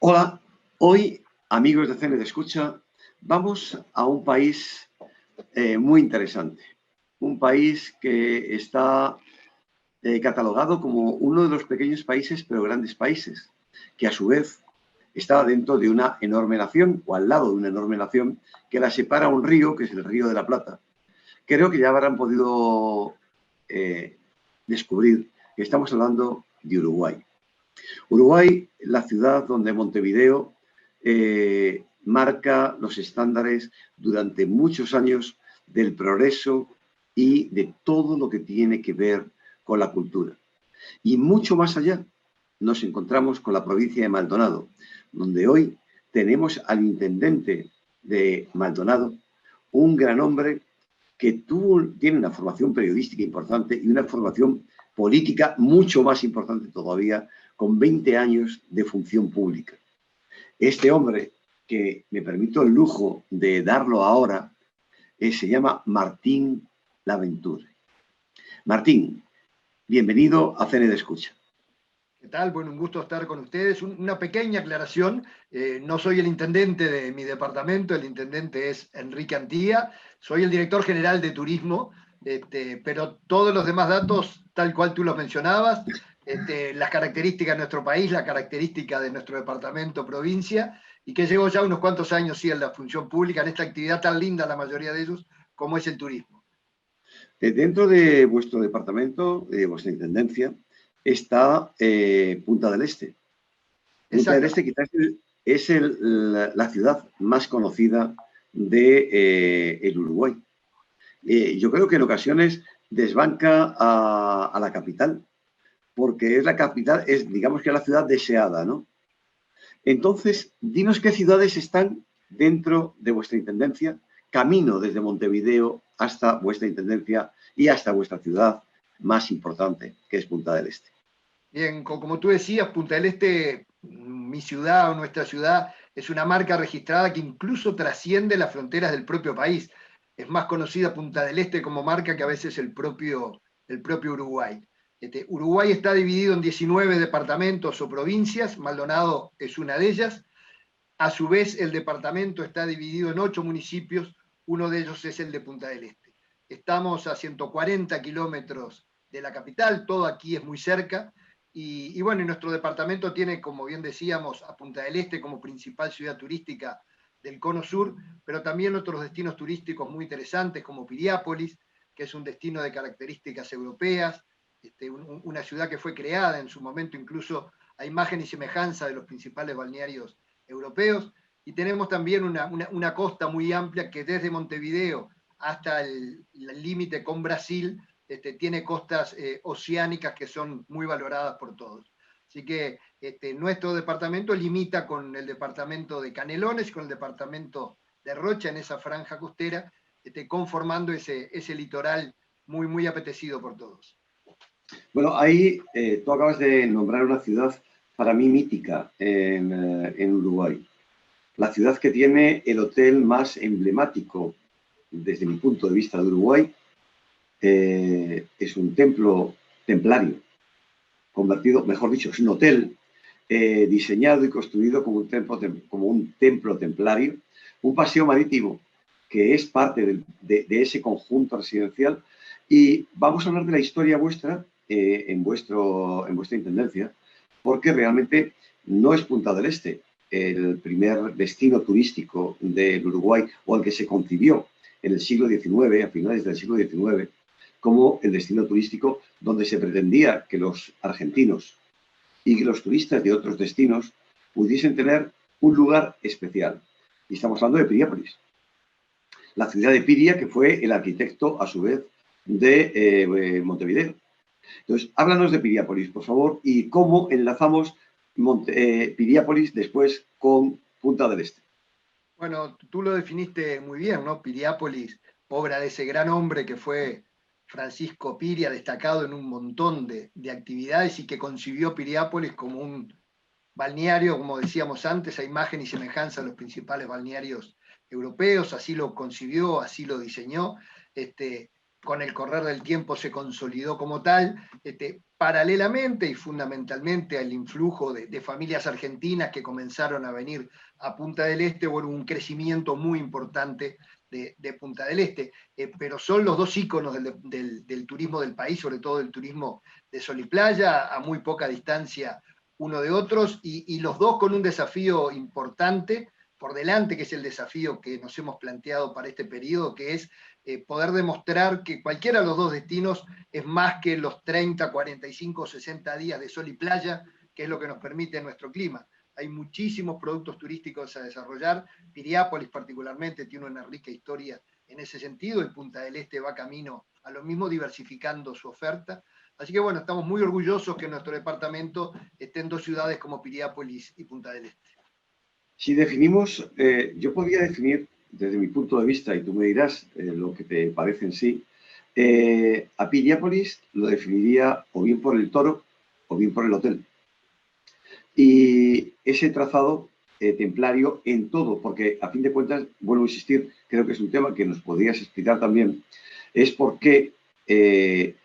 Hola, hoy, amigos de CN de Escucha, vamos a un país muy interesante. Un país que está catalogado como uno de los pequeños países, pero grandes países, que a su vez está dentro de una enorme nación, o al lado de una enorme nación, que la separa un río, que es el Río de la Plata. Creo que ya habrán podido descubrir que estamos hablando de Uruguay. Uruguay, la ciudad donde Montevideo marca los estándares durante muchos años del progreso y de todo lo que tiene que ver con la cultura. Y mucho más allá nos encontramos con la provincia de Maldonado, donde hoy tenemos al intendente de Maldonado, un gran hombre que tiene una formación periodística importante y una formación política mucho más importante todavía, con 20 años de función pública. Este hombre, que me permito el lujo de darlo ahora, se llama Martín Laventure. Martín, bienvenido a CN de Escucha. ¿Qué tal? Bueno, un gusto estar con ustedes. Una pequeña aclaración, no soy el intendente de mi departamento, el intendente es Enrique Antía, soy el director general de turismo, pero todos los demás datos, tal cual tú los mencionabas, las características de nuestro país, la característica de nuestro departamento, provincia, y que llevo ya unos cuantos años sí en la función pública, en esta actividad tan linda, la mayoría de ellos, como es el turismo. Dentro de vuestro departamento, de vuestra intendencia, está Punta del Este. Punta del Este Exactamente. quizás es la ciudad más conocida de el Uruguay. Yo creo que en ocasiones desbanca a la capital, porque es la capital, es digamos que la ciudad deseada, ¿no? Entonces, dinos qué ciudades están dentro de vuestra intendencia, camino desde Montevideo hasta vuestra intendencia y hasta vuestra ciudad más importante, que es Punta del Este. Bien, como tú decías, Punta del Este, mi ciudad o nuestra ciudad, es una marca registrada que incluso trasciende las fronteras del propio país. Es más conocida Punta del Este como marca que a veces el propio Uruguay. Uruguay está dividido en 19 departamentos o provincias, Maldonado es una de ellas. A su vez, el departamento está dividido en 8 municipios, uno de ellos es el de Punta del Este. Estamos a 140 kilómetros de la capital, todo aquí es muy cerca, y bueno, nuestro departamento tiene, como bien decíamos, a Punta del Este como principal ciudad turística del Cono Sur, pero también otros destinos turísticos muy interesantes como Piriápolis, que es un destino de características europeas, una ciudad que fue creada en su momento incluso a imagen y semejanza de los principales balnearios europeos, y tenemos también una costa muy amplia que desde Montevideo hasta el límite con Brasil tiene costas oceánicas que son muy valoradas por todos. Así que nuestro departamento limita con el departamento de Canelones y con el departamento de Rocha en esa franja costera, conformando ese litoral muy, muy apetecido por todos. Bueno, ahí tú acabas de nombrar una ciudad para mí mítica en Uruguay. La ciudad que tiene el hotel más emblemático desde mi punto de vista de Uruguay, es un templo templario, convertido, mejor dicho, es un hotel diseñado y construido como un templo templario, un paseo marítimo que es parte de ese conjunto residencial. Y vamos a hablar de la historia vuestra en vuestra intendencia, porque realmente no es Punta del Este el primer destino turístico del Uruguay, o el que se concibió en el siglo XIX, a finales del siglo XIX, como el destino turístico donde se pretendía que los argentinos y que los turistas de otros destinos pudiesen tener un lugar especial. Y estamos hablando de Piriápolis, la ciudad de Piria, que fue el arquitecto, a su vez, de Montevideo. Entonces, háblanos de Piriápolis, por favor, y cómo enlazamos Piriápolis después con Punta del Este. Bueno, tú lo definiste muy bien, ¿no? Piriápolis, obra de ese gran hombre que fue Francisco Piria, destacado en un montón de actividades y que concibió Piriápolis como un balneario, como decíamos antes, a imagen y semejanza de los principales balnearios europeos, así lo concibió, así lo diseñó. con el correr del tiempo se consolidó como tal, paralelamente y fundamentalmente al influjo de familias argentinas que comenzaron a venir a Punta del Este, hubo un crecimiento muy importante de Punta del Este, pero son los dos íconos del turismo del país, sobre todo el turismo de sol y playa, a muy poca distancia uno de otros, y los dos con un desafío importante por delante, que es el desafío que nos hemos planteado para este periodo, que es poder demostrar que cualquiera de los dos destinos es más que los 30, 45, 60 días de sol y playa, que es lo que nos permite nuestro clima. Hay muchísimos productos turísticos a desarrollar. Piriápolis particularmente tiene una rica historia en ese sentido, y Punta del Este va camino a lo mismo, diversificando su oferta. Así que bueno, estamos muy orgullosos que en nuestro departamento estén dos ciudades como Piriápolis y Punta del Este. Si definimos, yo podría definir desde mi punto de vista, y tú me dirás lo que te parece en sí, a Piriápolis lo definiría o bien por el Toro o bien por el hotel. Y ese trazado templario en todo, porque a fin de cuentas, vuelvo a insistir, creo que es un tema que nos podrías explicar también, es por qué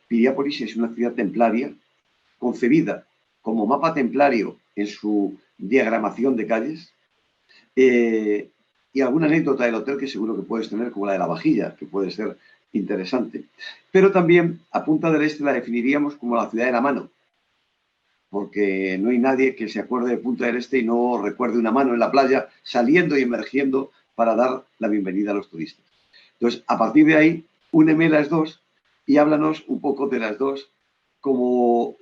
Piriápolis es una ciudad templaria concebida como mapa templario en su diagramación de calles, y alguna anécdota del hotel que seguro que puedes tener, como la de la vajilla, que puede ser interesante. Pero también a Punta del Este la definiríamos como la ciudad de la mano, porque no hay nadie que se acuerde de Punta del Este y no recuerde una mano en la playa saliendo y emergiendo para dar la bienvenida a los turistas. Entonces, a partir de ahí, úneme las dos y háblanos un poco de las dos como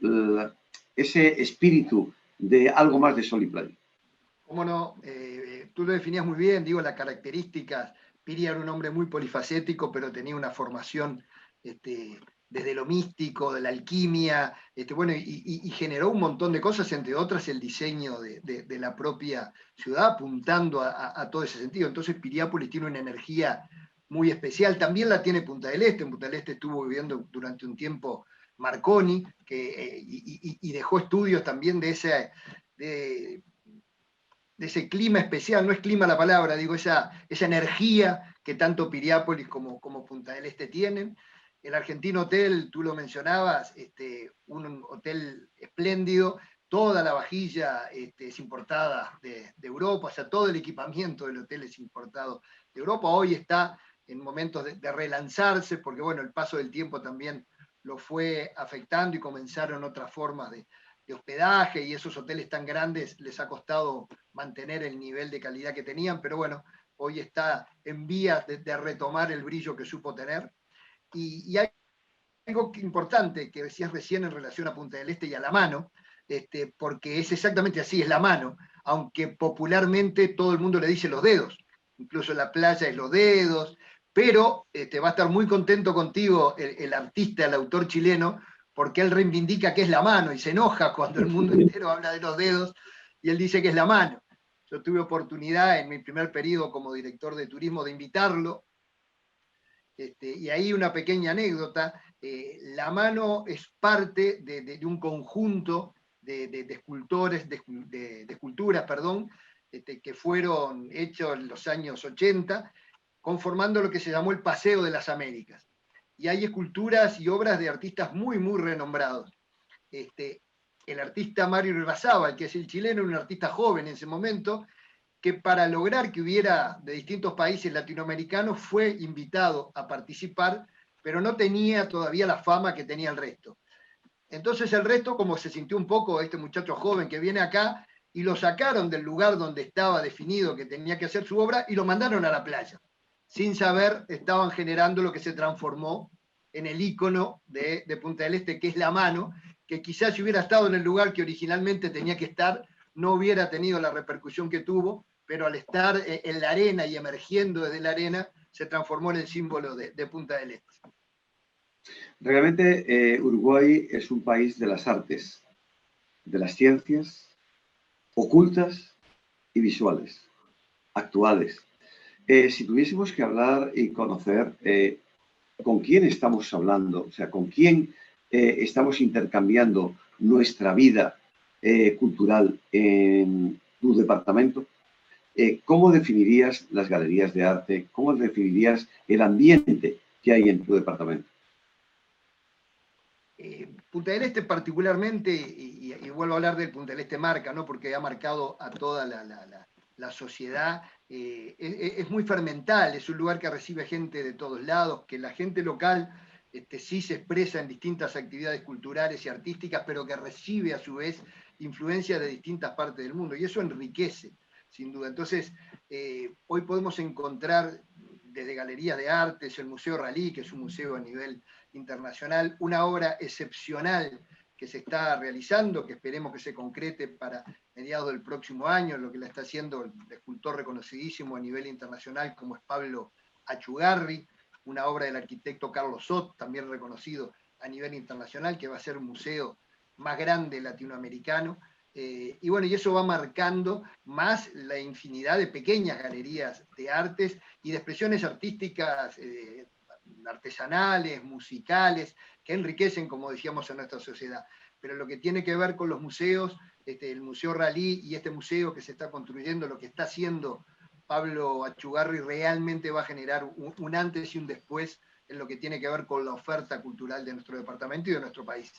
ese espíritu de algo más de sol y playa. Cómo no, tú lo definías muy bien, digo, las características. Piri era un hombre muy polifacético, pero tenía una formación desde lo místico, de la alquimia, bueno, y generó un montón de cosas, entre otras el diseño de la propia ciudad, apuntando a todo ese sentido. Entonces Piriápolis tiene una energía muy especial, también la tiene Punta del Este. En Punta del Este estuvo viviendo durante un tiempo Marconi, y dejó estudios también de ese clima especial, no es clima la palabra, digo, esa energía que tanto Piriápolis como Punta del Este tienen. El Argentino Hotel, tú lo mencionabas, un hotel espléndido, toda la vajilla es importada de Europa, o sea, todo el equipamiento del hotel es importado de Europa. Hoy está en momentos de relanzarse, porque bueno, el paso del tiempo también lo fue afectando y comenzaron otras formas de hospedaje, y esos hoteles tan grandes les ha costado mantener el nivel de calidad que tenían, pero bueno, hoy está en vías de retomar el brillo que supo tener. Y hay algo importante que decías recién en relación a Punta del Este y a la mano, porque es exactamente así, es la mano, aunque popularmente todo el mundo le dice los dedos, incluso en la playa es los dedos, pero va a estar muy contento contigo el artista, el autor chileno, porque él reivindica que es la mano y se enoja cuando el mundo entero habla de los dedos y él dice que es la mano. Yo tuve oportunidad en mi primer periodo como director de turismo de invitarlo, y ahí una pequeña anécdota. La mano es parte de un conjunto de escultores, de esculturas, perdón, que fueron hechos en los años 80, conformando lo que se llamó el Paseo de las Américas. Y hay esculturas y obras de artistas muy, muy renombrados. El artista Mario Irrazábal, que es el chileno, un artista joven en ese momento, que para lograr que hubiera de distintos países latinoamericanos fue invitado a participar, pero no tenía todavía la fama que tenía el resto. Entonces el resto, como se sintió un poco este muchacho joven que viene acá, y lo sacaron del lugar donde estaba definido que tenía que hacer su obra y lo mandaron a la playa. Sin saber, estaban generando lo que se transformó en el ícono de Punta del Este, que es la mano, que quizás si hubiera estado en el lugar que originalmente tenía que estar, no hubiera tenido la repercusión que tuvo, pero al estar en la arena y emergiendo desde la arena, se transformó en el símbolo de Punta del Este. Realmente Uruguay es un país de las artes, de las ciencias, ocultas y visuales, actuales. Si tuviésemos que hablar y conocer con quién estamos hablando, o sea, con quién estamos intercambiando nuestra vida cultural en tu departamento, ¿cómo definirías las galerías de arte? ¿Cómo definirías el ambiente que hay en tu departamento? Punta del Este particularmente, y vuelvo a hablar del Punta del Este marca, ¿no? Porque ha marcado a toda la sociedad, es muy fermental, es un lugar que recibe gente de todos lados, que la gente local sí se expresa en distintas actividades culturales y artísticas, pero que recibe a su vez influencias de distintas partes del mundo, y eso enriquece, sin duda. Entonces, hoy podemos encontrar desde galerías de artes, el Museo Ralí, que es un museo a nivel internacional, una obra excepcional que se está realizando, que esperemos que se concrete para mediados del próximo año, lo que la está haciendo el escultor reconocidísimo a nivel internacional como es Pablo Achugarri, una obra del arquitecto Carlos Sot, también reconocido a nivel internacional, que va a ser un museo más grande latinoamericano. Y bueno, y eso va marcando más la infinidad de pequeñas galerías de artes y de expresiones artísticas artesanales, musicales, que enriquecen, como decíamos, a nuestra sociedad. Pero lo que tiene que ver con los museos, el Museo Ralí y este museo que se está construyendo, lo que está haciendo Pablo Achugarri, realmente va a generar un antes y un después en lo que tiene que ver con la oferta cultural de nuestro departamento y de nuestro país.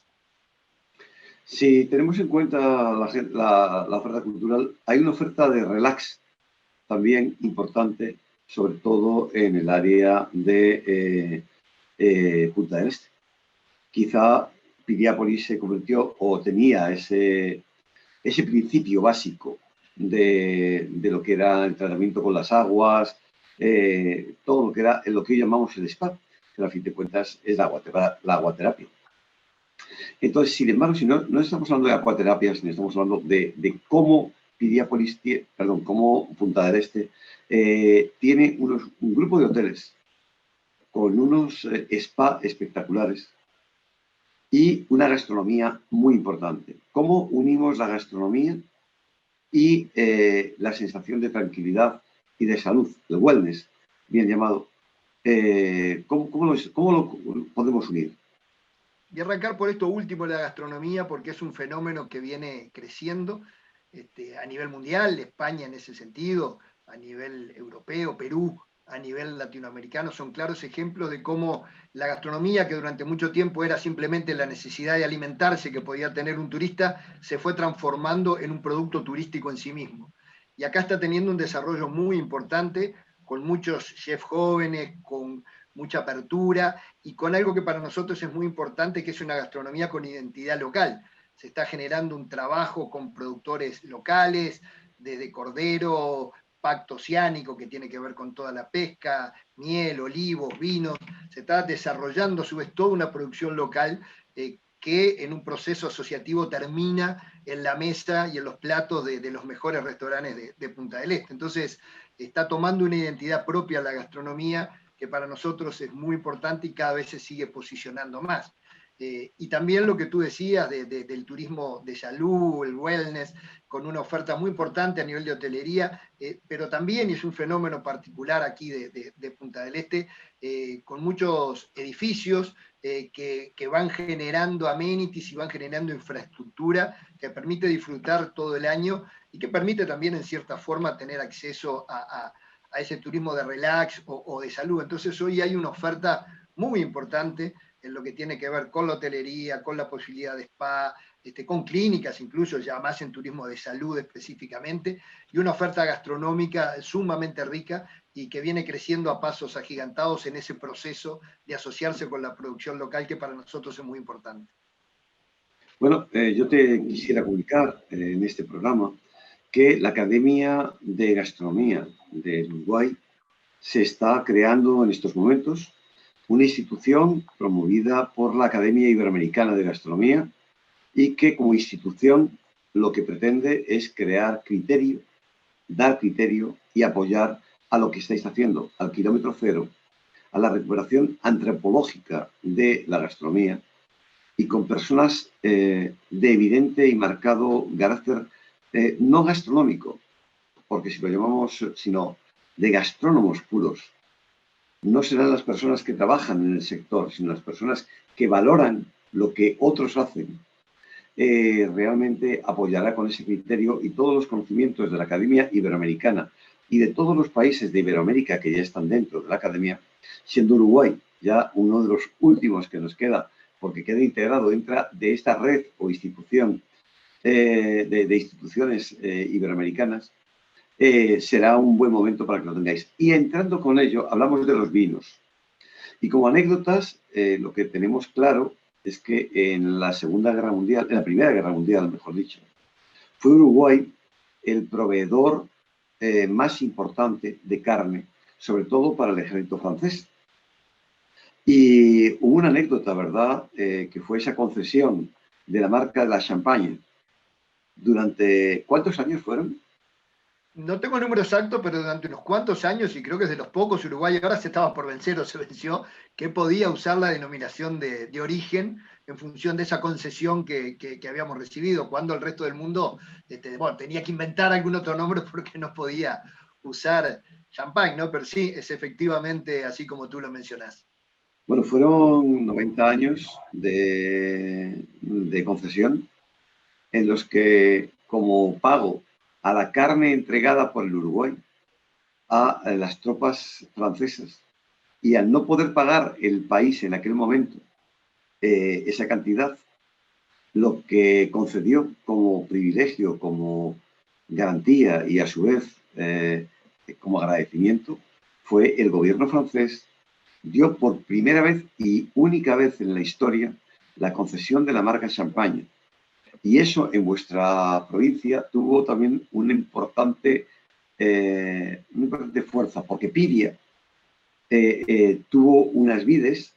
Si tenemos en cuenta la oferta cultural, hay una oferta de relax también importante, sobre todo en el área de Punta del Este. Quizá Piriápolis se convirtió o tenía ese principio básico de lo que era el tratamiento con las aguas, todo lo que era lo que hoy llamamos el spa, que a fin de cuentas es la aguaterapia. Entonces, sin embargo, si no estamos hablando de acuaterapia, sino estamos hablando de cómo Piriápolis, cómo Punta del Este tiene un grupo de hoteles con unos spa espectaculares y una gastronomía muy importante. ¿Cómo unimos la gastronomía y la sensación de tranquilidad y de salud, el wellness, bien llamado? ¿Cómo lo podemos unir? Y arrancar por esto último, la gastronomía, porque es un fenómeno que viene creciendo a nivel mundial, España en ese sentido, a nivel europeo, Perú, a nivel latinoamericano, son claros ejemplos de cómo la gastronomía, que durante mucho tiempo era simplemente la necesidad de alimentarse que podía tener un turista, se fue transformando en un producto turístico en sí mismo. Y acá está teniendo un desarrollo muy importante, con muchos chefs jóvenes, con mucha apertura y con algo que para nosotros es muy importante, que es una gastronomía con identidad local. Se está generando un trabajo con productores locales, desde cordero, pacto oceánico, que tiene que ver con toda la pesca, miel, olivos, vinos. Se está desarrollando a su vez toda una producción local que en un proceso asociativo termina en la mesa y en los platos de los mejores restaurantes de Punta del Este. Entonces, está tomando una identidad propia la gastronomía que para nosotros es muy importante y cada vez se sigue posicionando más. Y también lo que tú decías del turismo de salud, el wellness, con una oferta muy importante a nivel de hotelería, pero también es un fenómeno particular aquí de Punta del Este, con muchos edificios que van generando amenities y van generando infraestructura que permite disfrutar todo el año y que permite también en cierta forma tener acceso a ese turismo de relax o de salud. Entonces hoy hay una oferta muy importante en lo que tiene que ver con la hotelería, con la posibilidad de spa, con clínicas incluso, ya más en turismo de salud específicamente, y una oferta gastronómica sumamente rica y que viene creciendo a pasos agigantados en ese proceso de asociarse con la producción local, que para nosotros es muy importante. Bueno, yo te quisiera comunicar en este programa que la Academia de Gastronomía de Uruguay se está creando en estos momentos una institución promovida por la Academia Iberoamericana de Gastronomía y que como institución lo que pretende es crear criterio, dar criterio y apoyar a lo que estáis haciendo, al kilómetro cero, a la recuperación antropológica de la gastronomía y con personas de evidente y marcado carácter no gastronómico, porque si lo llamamos, sino de gastrónomos puros, no serán las personas que trabajan en el sector, sino las personas que valoran lo que otros hacen. Realmente apoyará con ese criterio y todos los conocimientos de la Academia Iberoamericana y de todos los países de Iberoamérica que ya están dentro de la Academia, siendo Uruguay ya uno de los últimos que nos queda porque queda integrado dentro de esta red o institución de instituciones iberoamericanas, será un buen momento para que lo tengáis. Y entrando con ello, hablamos de los vinos. Y como anécdotas, lo que tenemos claro es que en la Segunda Guerra Mundial, en la Primera Guerra Mundial, mejor dicho, fue Uruguay el proveedor más importante de carne, sobre todo para el ejército francés. Y hubo una anécdota, ¿verdad?, que fue esa concesión de la marca de la Champagne. ¿Durante cuántos años fueron? No tengo el número exacto, pero durante unos cuantos años, y creo que es de los pocos Uruguay, ahora se estaba por vencer o se venció, que podía usar la denominación de origen en función de esa concesión que habíamos recibido, cuando el resto del mundo bueno, tenía que inventar algún otro nombre porque no podía usar champagne, ¿no? Pero sí, es efectivamente así como tú lo mencionás. Bueno, fueron 90 años de concesión en los que, como pago a la carne entregada por el Uruguay a las tropas francesas, y al no poder pagar el país en aquel momento esa cantidad, lo que concedió como privilegio, como garantía y a su vez como agradecimiento, fue el gobierno francés dio por primera vez y única vez en la historia la concesión de la marca Champagne. Y eso en vuestra provincia tuvo también una importante fuerza, porque Piria tuvo unas vides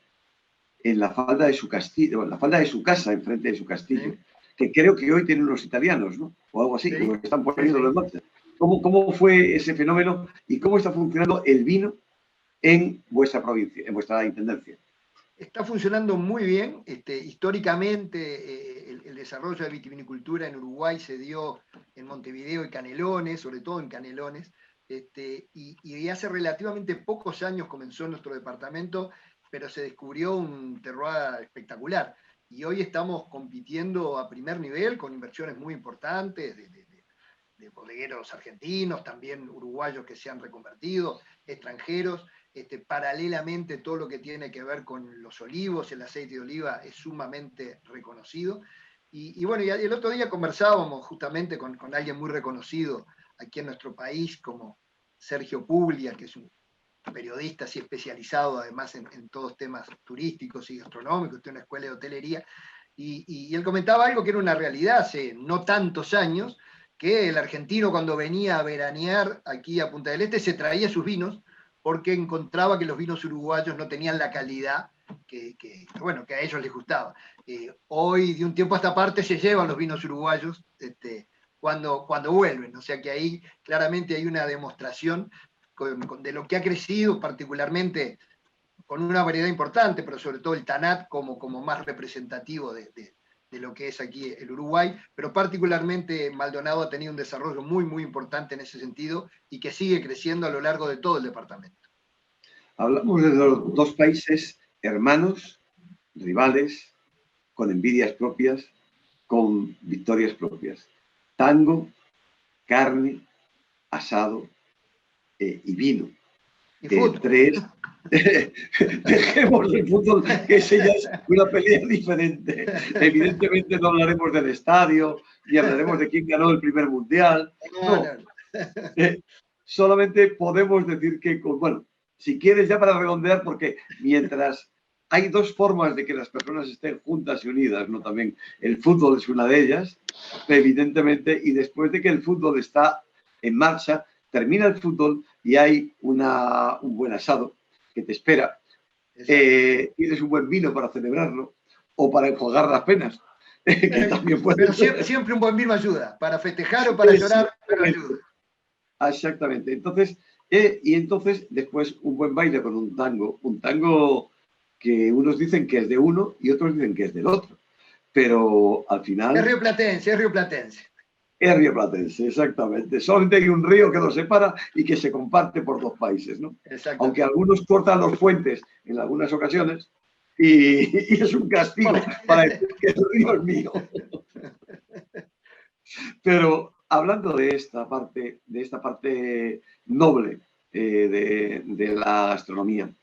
en la falda de su castillo, en la falda de su casa, enfrente de su castillo, ¿Sí? que creo que hoy tienen unos italianos, ¿no? O algo así, Sí, o están sí, poniéndolo en marcha. ¿Cómo fue ese fenómeno y cómo está funcionando el vino en vuestra provincia, en vuestra intendencia? está funcionando muy bien. Históricamente, el desarrollo de vitivinicultura en Uruguay se dio en Montevideo y Canelones, sobre todo en Canelones, y hace relativamente pocos años comenzó en nuestro departamento, pero se descubrió un terroir espectacular. Y hoy estamos compitiendo a primer nivel con inversiones muy importantes de bodegueros argentinos, también uruguayos que se han reconvertido, extranjeros. Paralelamente, todo lo que tiene que ver con los olivos, el aceite de oliva es sumamente reconocido. Bueno, y el otro día conversábamos justamente con alguien muy reconocido aquí en nuestro país, como Sergio Puglia, que es un periodista así especializado además en todos temas turísticos y gastronómicos, tiene una escuela de hotelería, y él comentaba algo que era una realidad hace no tantos años, que el argentino cuando venía a veranear aquí a Punta del Este se traía sus vinos porque encontraba que los vinos uruguayos no tenían la calidad bueno, que a ellos les gustaba. Hoy, de un tiempo a esta parte, se llevan los vinos uruguayos cuando vuelven, o sea que ahí claramente hay una demostración de lo que ha crecido, particularmente con una variedad importante, pero sobre todo el Tanat como más representativo de lo que es aquí el Uruguay, pero particularmente Maldonado ha tenido un desarrollo muy importante en ese sentido y que sigue creciendo a lo largo de todo el departamento. Hablamos de los dos países hermanos, rivales, con envidias propias, con victorias propias. Tango, carne, asado y vino. Y fútbol. Tres. Dejemos el fútbol, que ese ya es una pelea diferente. Evidentemente no hablaremos del estadio, ni hablaremos de quién ganó el primer mundial. No. Solamente podemos decir que, bueno, si quieres ya para redondear, porque mientras hay dos formas de que las personas estén juntas y unidas, ¿no? También el fútbol es una de ellas, evidentemente, y después de que el fútbol está en marcha, termina el fútbol y hay un buen asado que te espera. Tienes un buen vino para celebrarlo o para enjuagar las penas. Que también pero siempre un buen vino ayuda, para festejar o para llorar, pero ayuda. Exactamente. Entonces, entonces después un buen baile con un tango que unos dicen que es de uno y otros dicen que es del otro. Pero al final... Es rioplatense, es rioplatense. Es rioplatense, exactamente. Solamente hay un río que los separa y que se comparte por dos países, ¿no? Aunque algunos cortan los puentes en algunas ocasiones y es un castigo para decir que el río es mío. Pero hablando de esta parte noble de la gastronomía,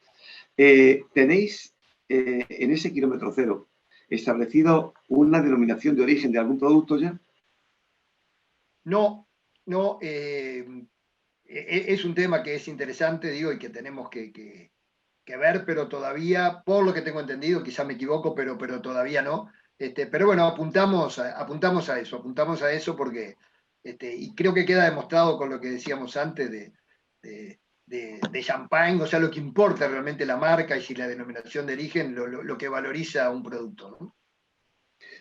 tenéis en ese kilómetro cero establecido una denominación de origen de algún producto ya? No, no, es un tema que es interesante, digo, y que tenemos que ver, pero todavía, por lo que tengo entendido, quizá me equivoco, pero todavía no. Pero bueno, apuntamos a eso porque, y creo que queda demostrado con lo que decíamos antes de Champagne, o sea, lo que importa realmente la marca y si la denominación de origen, lo que valoriza un producto, ¿no?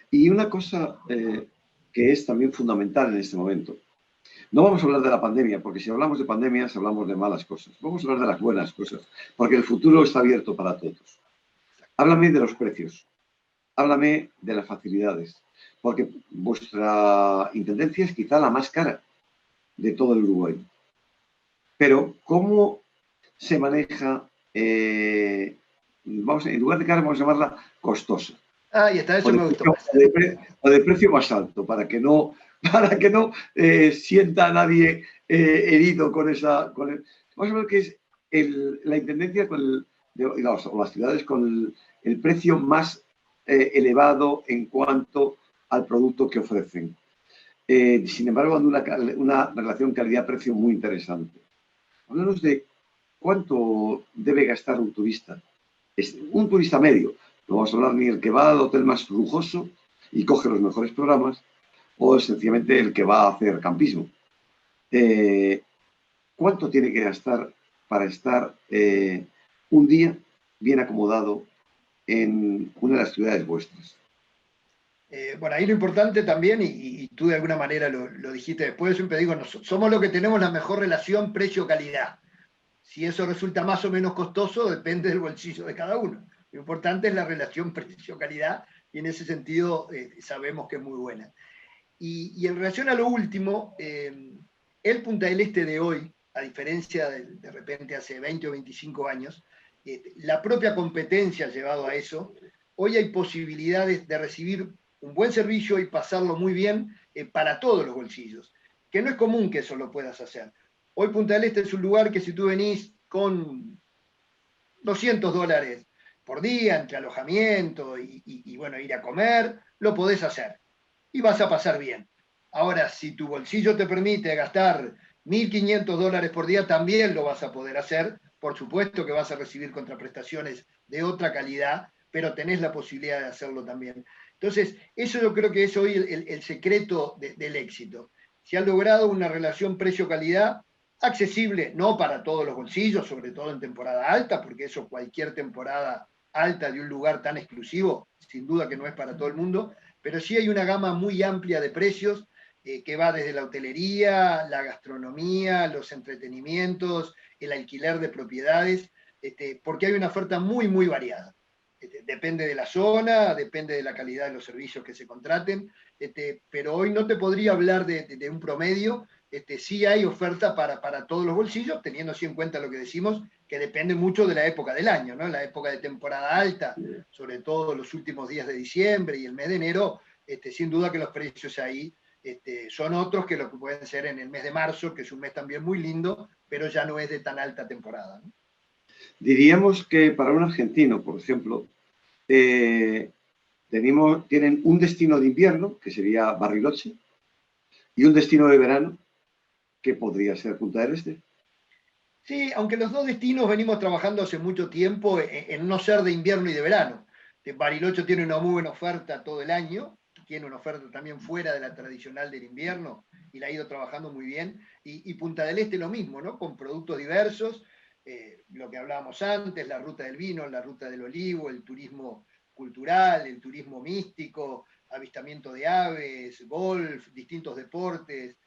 Y una cosa que es también fundamental en este momento. No vamos a hablar de la pandemia, porque si hablamos de pandemias hablamos de malas cosas. Vamos a hablar de las buenas cosas, porque el futuro está abierto para todos. Háblame de los precios, háblame de las facilidades, porque vuestra intendencia es quizá la más cara de todo el Uruguay. Pero, ¿cómo se maneja, en lugar de cara, vamos a llamarla costosa? Ah, y hasta O eso de, me gustó precio, más. o de precio más alto, para que no sienta a nadie herido con esa. Vamos a ver que es la intendencia o las ciudades con el precio más elevado en cuanto al producto que ofrecen. Sin embargo, una relación calidad-precio muy interesante. Háblanos de cuánto debe gastar un turista. Un turista medio. No vamos a hablar ni el que va al hotel más lujoso y coge los mejores programas, o sencillamente el que va a hacer campismo. Eh, ¿Cuánto tiene que gastar para estar un día bien acomodado en una de las ciudades vuestras? Bueno, ahí lo importante también, y tú de alguna manera lo dijiste después, yo siempre digo, somos los que tenemos la mejor relación precio-calidad. Si eso resulta más o menos costoso, depende del bolsillo de cada uno. Lo importante es la relación precio-calidad, y en ese sentido sabemos que es muy buena. Y en relación a lo último, el Punta del Este de hoy, a diferencia de repente hace 20 o 25 años, la propia competencia ha llevado a eso. Hoy hay posibilidades de recibir un buen servicio y pasarlo muy bien para todos los bolsillos, que no es común que eso lo puedas hacer. Hoy Punta del Este es un lugar que si tú venís con $200 por día entre alojamiento y bueno, ir a comer, lo podés hacer y vas a pasar bien. Ahora, si tu bolsillo te permite gastar $1.500 por día, también lo vas a poder hacer. Por supuesto que vas a recibir contraprestaciones de otra calidad, pero tenés la posibilidad de hacerlo también. Entonces, eso yo creo que es hoy el secreto del éxito. Se ha logrado una relación precio-calidad accesible, no para todos los bolsillos, sobre todo en temporada alta, porque eso cualquier temporada alta de un lugar tan exclusivo, sin duda que no es para todo el mundo, pero sí hay una gama muy amplia de precios que va desde la hotelería, la gastronomía, los entretenimientos, el alquiler de propiedades, porque hay una oferta muy, muy variada. Depende de la zona, depende de la calidad de los servicios que se contraten, pero hoy no te podría hablar de un promedio. Sí hay oferta para todos los bolsillos, teniendo así en cuenta lo que decimos, que depende mucho de la época del año, ¿no? La época de temporada alta, sobre todo los últimos días de diciembre y el mes de enero, sin duda que los precios ahí son otros que lo que pueden ser en el mes de marzo, que es un mes también muy lindo, pero ya no es de tan alta temporada, ¿no? Diríamos que para un argentino, por ejemplo, eh, tienen un destino de invierno, que sería Bariloche, y un destino de verano, que podría ser Punta del Este. Sí, aunque los dos destinos venimos trabajando hace mucho tiempo en no ser de invierno y de verano. Bariloche tiene una muy buena oferta todo el año, tiene una oferta también fuera de la tradicional del invierno y la ha ido trabajando muy bien. Y Punta del Este lo mismo, ¿no? Con productos diversos, lo que hablábamos antes, la ruta del vino, la ruta del olivo, el turismo cultural, el turismo místico, avistamiento de aves, golf, distintos deportes,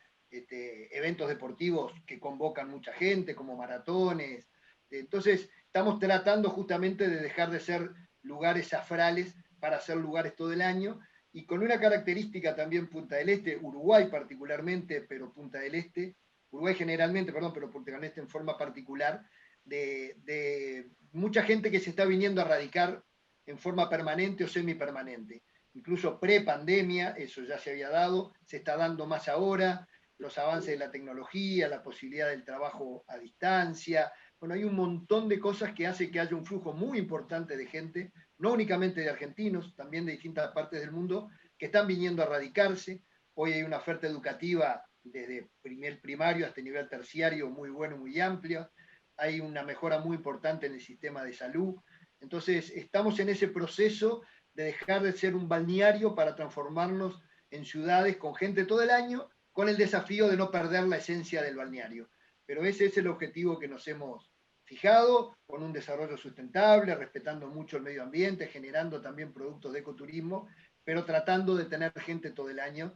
eventos deportivos que convocan mucha gente, como maratones. Entonces, estamos tratando justamente de dejar de ser lugares safrales para ser lugares todo el año, y con una característica también Punta del Este, Uruguay particularmente, pero Punta del Este, Uruguay generalmente, perdón, pero Punta del Este en forma particular, de mucha gente que se está viniendo a radicar en forma permanente o semipermanente. Incluso pre-pandemia, eso ya se había dado, se está dando más ahora, los avances de la tecnología, la posibilidad del trabajo a distancia. Bueno, hay un montón de cosas que hace que haya un flujo muy importante de gente no únicamente de argentinos, también de distintas partes del mundo, que están viniendo a radicarse. Hoy hay una oferta educativa desde primer primario hasta nivel terciario muy bueno, muy amplia. Hay una mejora muy importante en el sistema de salud. Entonces, estamos en ese proceso de dejar de ser un balneario para transformarnos en ciudades con gente todo el año, con el desafío de no perder la esencia del balneario. Pero ese es el objetivo que nos hemos fijado, con un desarrollo sustentable, respetando mucho el medio ambiente, generando también productos de ecoturismo, pero tratando de tener gente todo el año,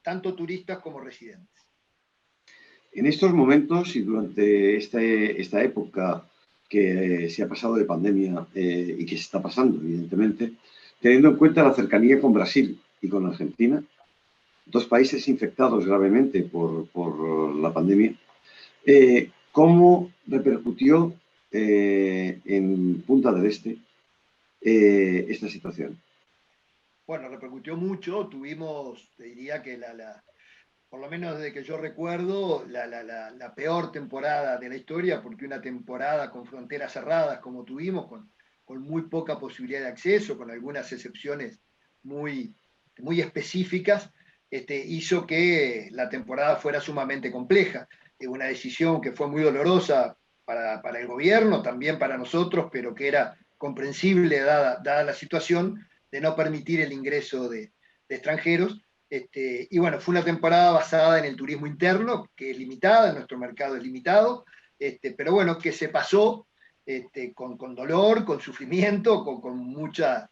tanto turistas como residentes. En estos momentos y durante esta época que se ha pasado de pandemia y que se está pasando, evidentemente, teniendo en cuenta la cercanía con Brasil y con Argentina, dos países infectados gravemente por la pandemia, ¿cómo repercutió en Punta del Este esta situación? Bueno, repercutió mucho, tuvimos, te diría que por lo menos desde que yo recuerdo, la peor temporada de la historia, porque una temporada con fronteras cerradas como tuvimos, con muy poca posibilidad de acceso, con algunas excepciones muy, muy específicas, hizo que la temporada fuera sumamente compleja. Una decisión que fue muy dolorosa para el gobierno, también para nosotros, pero que era comprensible dada la situación de no permitir el ingreso de extranjeros. Y bueno, fue una temporada basada en el turismo interno, que es limitada, nuestro mercado es limitado, pero bueno, que se pasó con dolor, con sufrimiento, con mucha,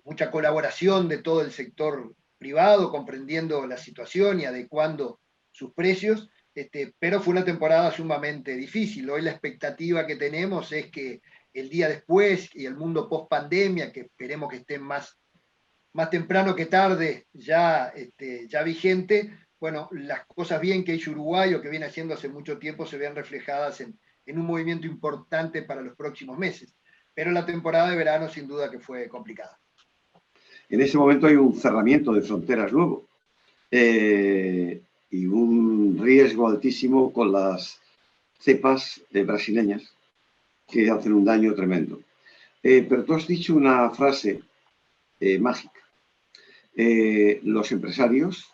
mucha colaboración de todo el sector privado, comprendiendo la situación y adecuando sus precios, pero fue una temporada sumamente difícil. Hoy la expectativa que tenemos es que el día después y el mundo post pandemia, que esperemos que esté más temprano que tarde ya vigente, bueno, las cosas bien que hizo Uruguay o que viene haciendo hace mucho tiempo se vean reflejadas en un movimiento importante para los próximos meses. Pero la temporada de verano sin duda que fue complicada. En ese momento hay un cerramiento de fronteras nuevo y un riesgo altísimo con las cepas brasileñas que hacen un daño tremendo. Pero tú has dicho una frase mágica. Los empresarios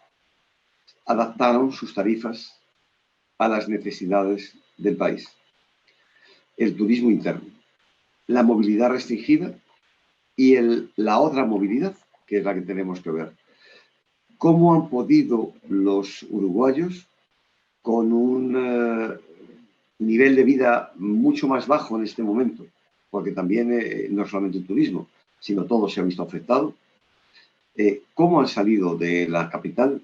adaptaron sus tarifas a las necesidades del país. El turismo interno, la movilidad restringida y la otra movilidad, que es la que tenemos que ver. ¿Cómo han podido los uruguayos, con un nivel de vida mucho más bajo en este momento, porque también no solamente el turismo, sino todo se ha visto afectado, cómo han salido de la capital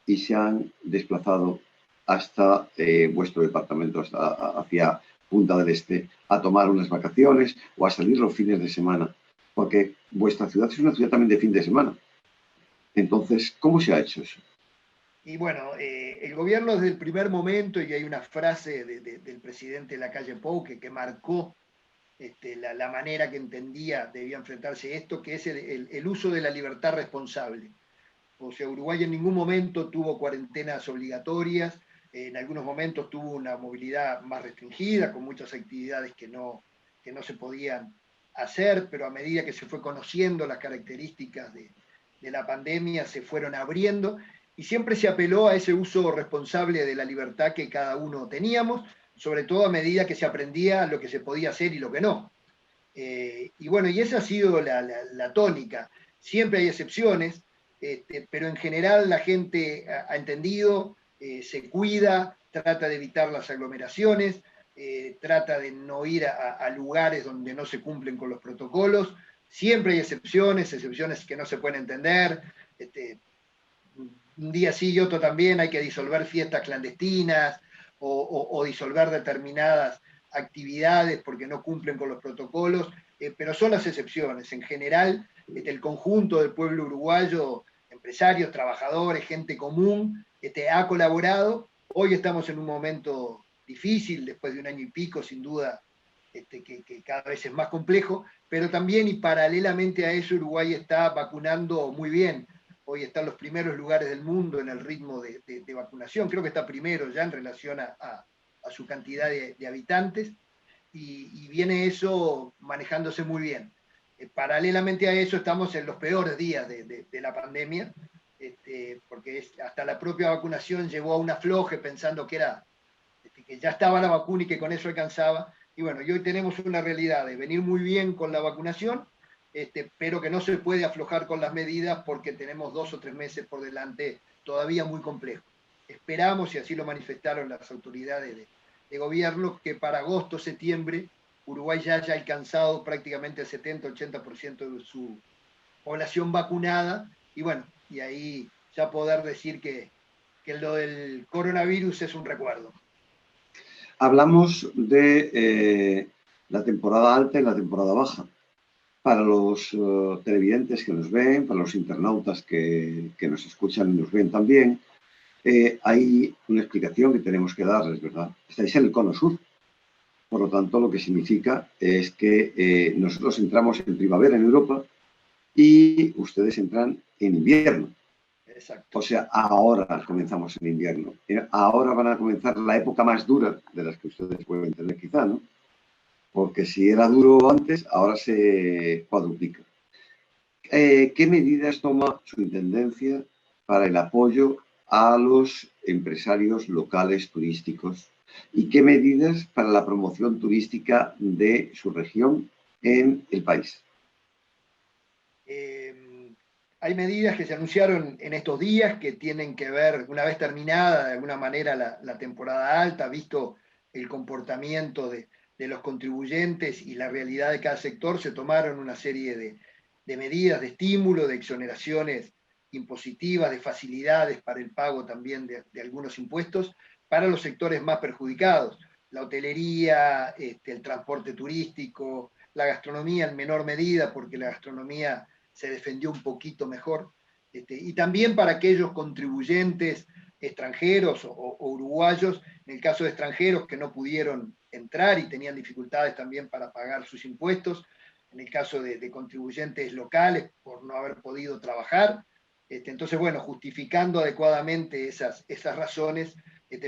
y se han desplazado hasta vuestro departamento, hacia Punta del Este, a tomar unas vacaciones o a salir los fines de semana? Porque vuestra ciudad es una ciudad también de fin de semana. Entonces, ¿cómo se ha hecho eso? Y bueno, el gobierno desde el primer momento, y hay una frase del presidente de la calle Pou que marcó la manera que entendía debía enfrentarse esto, que es el uso de la libertad responsable. O sea, Uruguay en ningún momento tuvo cuarentenas obligatorias, en algunos momentos tuvo una movilidad más restringida, con muchas actividades que no se podían hacer, pero a medida que se fue conociendo las características de la pandemia, se fueron abriendo y siempre se apeló a ese uso responsable de la libertad que cada uno teníamos, sobre todo a medida que se aprendía lo que se podía hacer y lo que no. Y bueno, y esa ha sido la tónica. Siempre hay excepciones, pero en general la gente ha entendido, se cuida, trata de evitar las aglomeraciones, trata de no ir a lugares donde no se cumplen con los protocolos. Siempre hay excepciones que no se pueden entender. Un día sí y otro también hay que disolver fiestas clandestinas o disolver determinadas actividades porque no cumplen con los protocolos, pero son las excepciones. En general, el conjunto del pueblo uruguayo, empresarios, trabajadores, gente común, ha colaborado. Hoy estamos en un momento difícil, después de un año y pico, sin duda, que cada vez es más complejo, pero también y paralelamente a eso Uruguay está vacunando muy bien. Hoy está en los primeros lugares del mundo en el ritmo de vacunación, creo que está primero ya en relación a su cantidad de habitantes, y viene eso manejándose muy bien. Paralelamente a eso estamos en los peores días de la pandemia, porque hasta la propia vacunación llevó a un afloje pensando que ya estaba la vacuna y que con eso alcanzaba. Y bueno, y hoy tenemos una realidad de venir muy bien con la vacunación, pero que no se puede aflojar con las medidas porque tenemos 2 o 3 meses por delante todavía muy complejos. Esperamos, y así lo manifestaron las autoridades de gobierno, que para agosto, septiembre, Uruguay ya haya alcanzado prácticamente el 70-80% de su población vacunada, y bueno, y ahí ya poder decir que lo del coronavirus es un recuerdo. Hablamos de la temporada alta y la temporada baja. Para los televidentes que nos ven, para los internautas que nos escuchan y nos ven también, hay una explicación que tenemos que darles, ¿verdad? Estáis en el cono sur. Por lo tanto, lo que significa es que nosotros entramos en primavera en Europa y ustedes entran en invierno. Exacto. O sea, ahora comenzamos el invierno. Ahora van a comenzar la época más dura de las que ustedes pueden tener quizá, ¿no? Porque si era duro antes, ahora se cuadruplica. ¿Qué medidas toma su intendencia para el apoyo a los empresarios locales turísticos? ¿Y qué medidas para la promoción turística de su región en el país? Hay medidas que se anunciaron en estos días que tienen que ver, una vez terminada de alguna manera la temporada alta, visto el comportamiento de los contribuyentes y la realidad de cada sector, se tomaron una serie de medidas de estímulo, de exoneraciones impositivas, de facilidades para el pago también de algunos impuestos para los sectores más perjudicados. La hotelería, el transporte turístico, la gastronomía en menor medida, porque la gastronomía se defendió un poquito mejor, y también para aquellos contribuyentes extranjeros o uruguayos, en el caso de extranjeros que no pudieron entrar y tenían dificultades también para pagar sus impuestos, en el caso de contribuyentes locales por no haber podido trabajar. Entonces, bueno, justificando adecuadamente esas razones,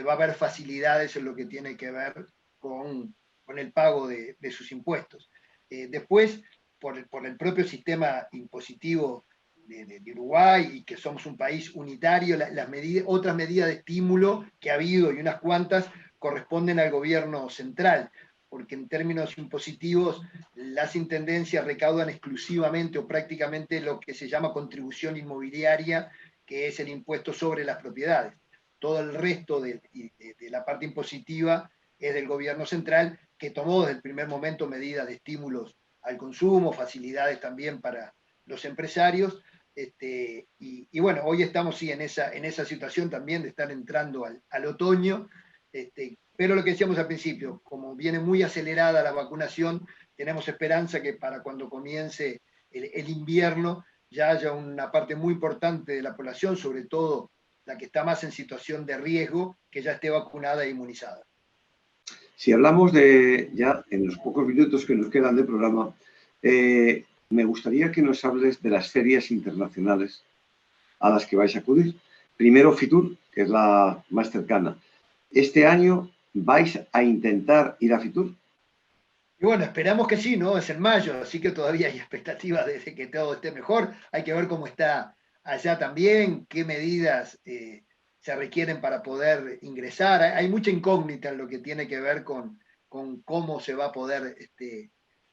va a haber facilidades en lo que tiene que ver con el pago de sus impuestos. Después, por el propio sistema impositivo de Uruguay y que somos un país unitario, otras medidas de estímulo que ha habido y unas cuantas corresponden al gobierno central, porque en términos impositivos las intendencias recaudan exclusivamente o prácticamente lo que se llama contribución inmobiliaria, que es el impuesto sobre las propiedades. Todo el resto de la parte impositiva es del gobierno central, que tomó desde el primer momento medidas de estímulos al consumo, facilidades también para los empresarios, y bueno, hoy estamos sí en esa situación también de estar entrando al otoño, pero lo que decíamos al principio, como viene muy acelerada la vacunación, tenemos esperanza que para cuando comience el invierno ya haya una parte muy importante de la población, sobre todo la que está más en situación de riesgo, que ya esté vacunada e inmunizada. Si hablamos ya en los pocos minutos que nos quedan de programa, me gustaría que nos hables de las ferias internacionales a las que vais a acudir. Primero Fitur, que es la más cercana. ¿Este año vais a intentar ir a Fitur? Y bueno, esperamos que sí, ¿no? Es en mayo, así que todavía hay expectativas de que todo esté mejor. Hay que ver cómo está allá también, qué medidas se requieren para poder ingresar. Hay mucha incógnita en lo que tiene que ver con cómo se va a poder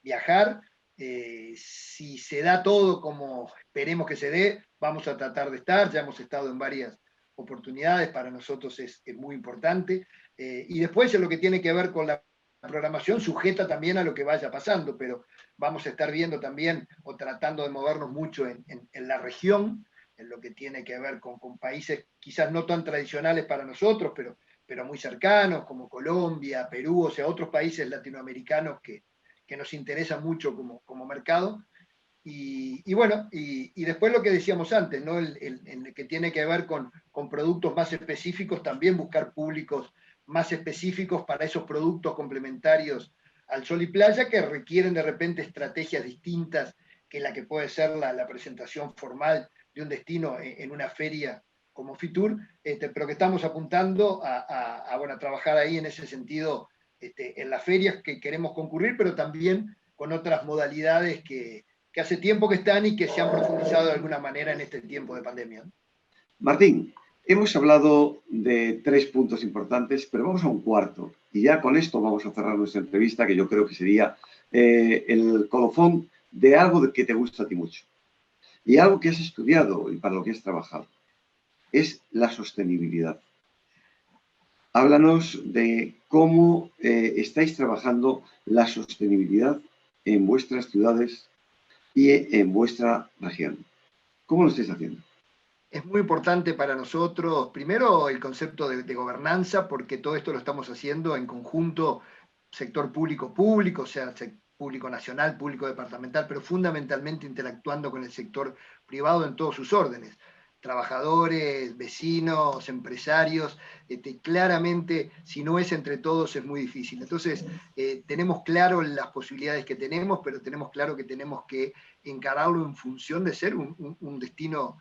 viajar. Si se da todo como esperemos que se dé, vamos a tratar de estar. Ya hemos estado en varias oportunidades, para nosotros es muy importante. Y después en lo que tiene que ver con la programación, sujeta también a lo que vaya pasando, pero vamos a estar viendo también o tratando de movernos mucho en la región, en lo que tiene que ver con países quizás no tan tradicionales para nosotros, pero muy cercanos, como Colombia, Perú, o sea, otros países latinoamericanos que nos interesan mucho como mercado. Y bueno, y después lo que decíamos antes, ¿no? El que tiene que ver con productos más específicos, también buscar públicos más específicos para esos productos complementarios al sol y playa que requieren de repente estrategias distintas que la que puede ser la presentación formal de un destino en una feria como Fitur, pero que estamos apuntando bueno, a trabajar ahí en ese sentido en las ferias que queremos concurrir, pero también con otras modalidades que hace tiempo que están y que se han profundizado de alguna manera en este tiempo de pandemia. Martín, hemos hablado de 3 puntos importantes, pero vamos a un cuarto. Y ya con esto vamos a cerrar nuestra entrevista, que yo creo que sería el colofón de algo que te gusta a ti mucho. Y algo que has estudiado y para lo que has trabajado. Es la sostenibilidad. Háblanos de cómo estáis trabajando la sostenibilidad en vuestras ciudades y en vuestra región. ¿Cómo lo estáis haciendo? Es muy importante para nosotros, primero, el concepto de gobernanza, porque todo esto lo estamos haciendo en conjunto, sector público-público, o sea, público nacional, público departamental, pero fundamentalmente interactuando con el sector privado en todos sus órdenes. Trabajadores, vecinos, empresarios, claramente, si no es entre todos, es muy difícil. Entonces, tenemos claro las posibilidades que tenemos, pero tenemos claro que tenemos que encararlo en función de ser un destino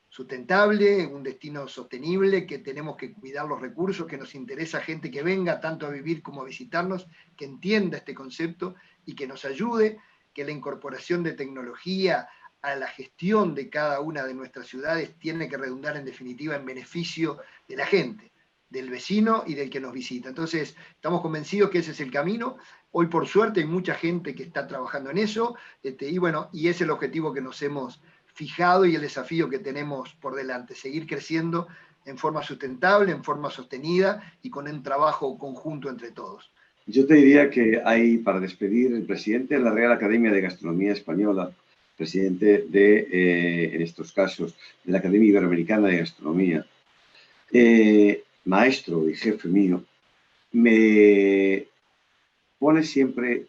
sustentable, un destino sostenible, que tenemos que cuidar los recursos, que nos interesa gente que venga tanto a vivir como a visitarnos, que entienda este concepto y que nos ayude, que la incorporación de tecnología a la gestión de cada una de nuestras ciudades tiene que redundar en definitiva en beneficio de la gente, del vecino y del que nos visita. Entonces, estamos convencidos que ese es el camino. Hoy, por suerte, hay mucha gente que está trabajando en eso, y bueno, y es el objetivo que nos hemos fijado y el desafío que tenemos por delante, seguir creciendo en forma sustentable, en forma sostenida y con un trabajo conjunto entre todos. Yo te diría que hay, para despedir, el presidente de la Real Academia de Gastronomía Española, presidente de, en estos casos, de la Academia Iberoamericana de Gastronomía, maestro y jefe mío, me pone siempre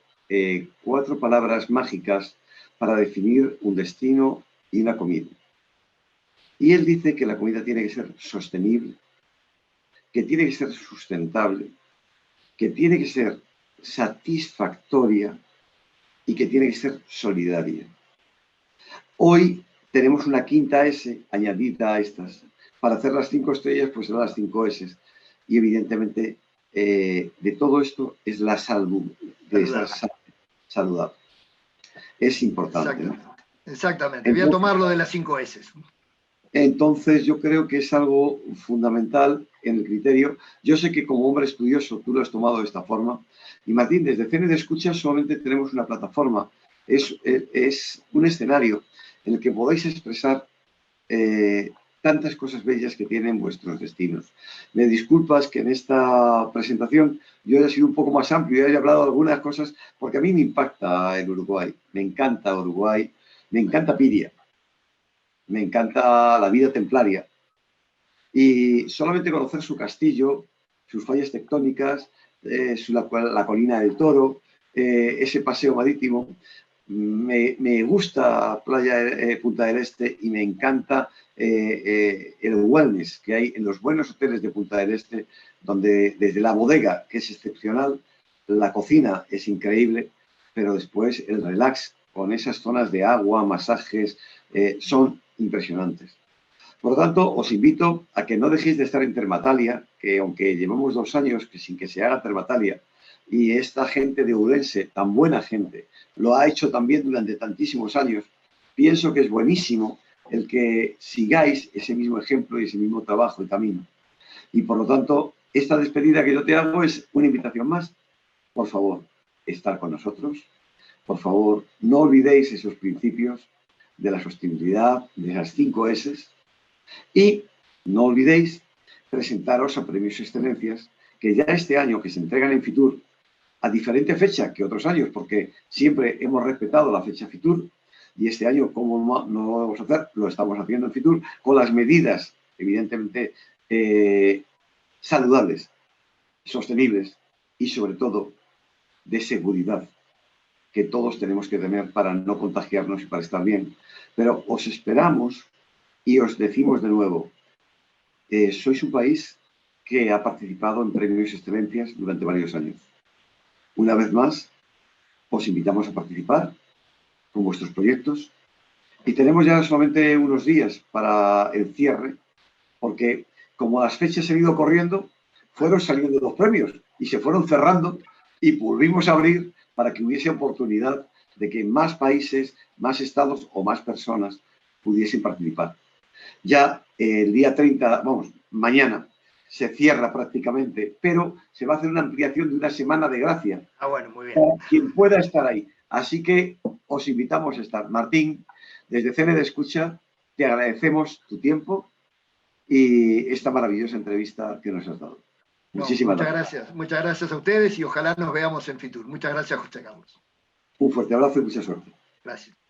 4 palabras mágicas para definir un destino y una comida. Y él dice que la comida tiene que ser sostenible, que tiene que ser sustentable, que tiene que ser satisfactoria y que tiene que ser solidaria. Hoy tenemos una quinta S añadida a estas. Para hacer las 5 estrellas, pues serán las 5 S. Y evidentemente, de todo esto es la salud, de estar saludable. Es importante, ¿no? Exactamente. Voy a tomarlo de las 5 S. Entonces, yo creo que es algo fundamental en el criterio. Yo sé que como hombre estudioso tú lo has tomado de esta forma. Y Martín, desde CN de Escucha solamente tenemos una plataforma. Es un escenario en el que podéis expresar tantas cosas bellas que tienen vuestros destinos. Me disculpas que en esta presentación yo haya sido un poco más amplio y haya hablado de algunas cosas, porque a mí me impacta el Uruguay. Me encanta Uruguay, me encanta Piria. Me encanta la vida templaria. Y solamente conocer su castillo, sus fallas tectónicas, la colina del Toro, ese paseo marítimo. Me gusta Playa Punta del Este y me encanta el wellness que hay en los buenos hoteles de Punta del Este, donde desde la bodega, que es excepcional, la cocina es increíble, pero después el relax con esas zonas de agua, masajes, son impresionantes. Por lo tanto, os invito a que no dejéis de estar en Termatalia, que aunque llevamos 2 años que sin que se haga Termatalia, y esta gente de Ourense, tan buena gente, lo ha hecho también durante tantísimos años, pienso que es buenísimo el que sigáis ese mismo ejemplo y ese mismo trabajo y camino. Y por lo tanto, esta despedida que yo te hago es una invitación más. Por favor, estar con nosotros. Por favor, no olvidéis esos principios de la sostenibilidad, de las 5 S, y no olvidéis presentaros a Premios Excelencias, que ya este año, que se entregan en Fitur, a diferente fecha que otros años, porque siempre hemos respetado la fecha Fitur, y este año, ¿cómo no lo vamos a hacer? Lo estamos haciendo en Fitur, con las medidas, evidentemente, saludables, sostenibles y, sobre todo, de seguridad, que todos tenemos que tener para no contagiarnos y para estar bien. Pero os esperamos y os decimos de nuevo, sois un país que ha participado en Premios Excelencias durante varios años. Una vez más, os invitamos a participar con vuestros proyectos y tenemos ya solamente unos días para el cierre, porque como las fechas han ido corriendo, fueron saliendo 2 premios. y se fueron cerrando y volvimos a abrir para que hubiese oportunidad de que más países, más estados o más personas pudiesen participar. Ya el día 30, vamos, mañana, se cierra prácticamente, pero se va a hacer una ampliación de una semana de gracia. Ah, bueno, muy bien. Para quien pueda estar ahí. Así que os invitamos a estar. Martín, desde CN de Escucha, te agradecemos tu tiempo y esta maravillosa entrevista que nos has dado. Muchísimas gracias. Muchas gracias a ustedes y ojalá nos veamos en Fitur. Muchas gracias, José Carlos. Un fuerte abrazo y mucha suerte. Gracias.